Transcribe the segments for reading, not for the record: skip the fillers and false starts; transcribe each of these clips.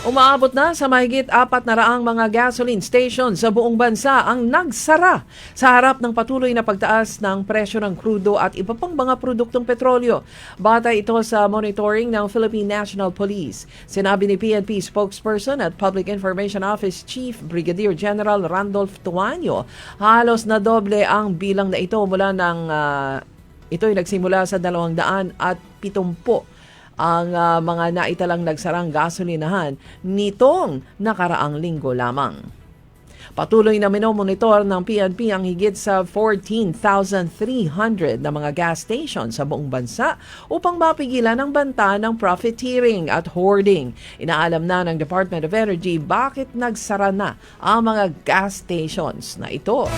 Umaabot na sa mahigit 400 mga gasoline stations sa buong bansa ang nagsara sa harap ng patuloy na pagtaas ng presyo ng krudo at iba pang mga produktong petrolyo. Batay ito sa monitoring ng Philippine National Police. Sinabi ni PNP spokesperson at Public Information Office Chief Brigadier General Randolph Tuanyo, halos na doble ang bilang na ito mula ng ito'y nagsimula sa 270 ang mga naitalang nagsarang gasolinahan nitong nakaraang linggo lamang. Patuloy na minomonitor ng PNP ang higit sa 14,300 na mga gas stations sa buong bansa upang mapigilan ang banta ng profiteering at hoarding. Inaalam na ng Department of Energy bakit nagsara na ang mga gas stations na ito.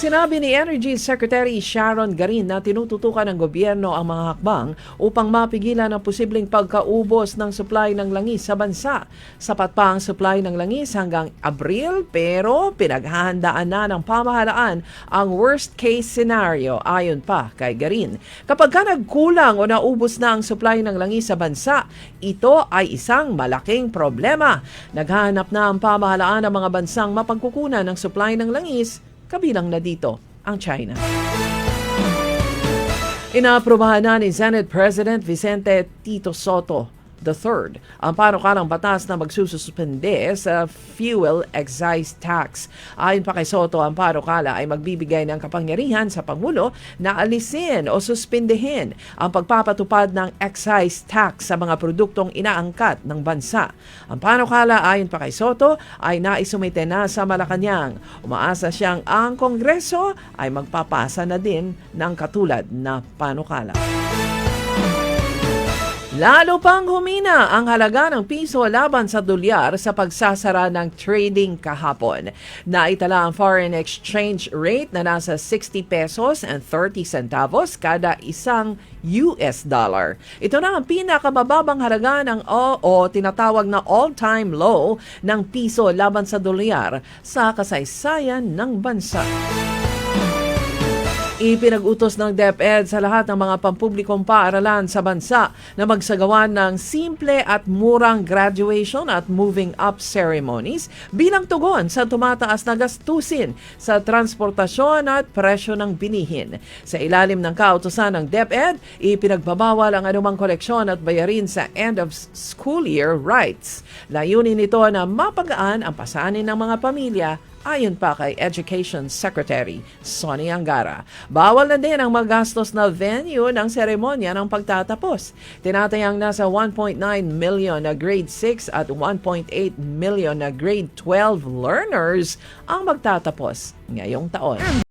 Sinabi ni Energy Secretary Sharon Garin na tinututukan ng gobyerno ang mga hakbang upang mapigilan ang posibleng pagkaubos ng supply ng langis sa bansa. Sapat pa ang supply ng langis hanggang Abril pero pinaghahandaan na ng pamahalaan ang worst case scenario ayon pa kay Garin. Kapag ka nagkulang o naubos na ang supply ng langis sa bansa, ito ay isang malaking problema. Naghahanap na ang pamahalaan ng mga bansang mapagkukunan ng supply ng langis, kabilang na dito ang China. Inaaprobahan na ni Senate President Vicente Tito Soto III ang panukalang batas na magsususpende sa fuel excise tax. Ayon pa kay Soto, ang panukala ay magbibigay ng kapangyarihan sa Pangulo na alisin o suspendehin ang pagpapatupad ng excise tax sa mga produktong inaangkat ng bansa. Ang panukala ayon pa kay Soto ay naisumite na sa Malacanang. Umaasa siyang ang Kongreso ay magpapasa na din ng katulad na panukala. Lalo pang humina ang halaga ng piso laban sa dolyar sa pagsasara ng trading kahapon. Naitala ang foreign exchange rate na nasa 60 pesos and 30 centavos kada isang US dollar. Ito na ang pinakamababang halaga ng tinatawag na all-time low ng piso laban sa dolyar sa kasaysayan ng bansa. Ipinag-utos ng DepEd sa lahat ng mga pampublikong paaralan sa bansa na magsagawa ng simple at murang graduation at moving up ceremonies bilang tugon sa tumataas na gastusin sa transportasyon at presyo ng binihin. Sa ilalim ng kautusan ng DepEd, ipinagbabawal ang anumang koleksyon at bayarin sa end of school year rights. Layunin nito na mapagaan ang pasanin ng mga pamilya ayon pa kay Education Secretary Sonny Angara. Bawal na din ang magastos na venue ng seremonya ng pagtatapos. Tinatayang nasa 1.9 million na grade 6 at 1.8 million na grade 12 learners ang magtatapos ngayong taon.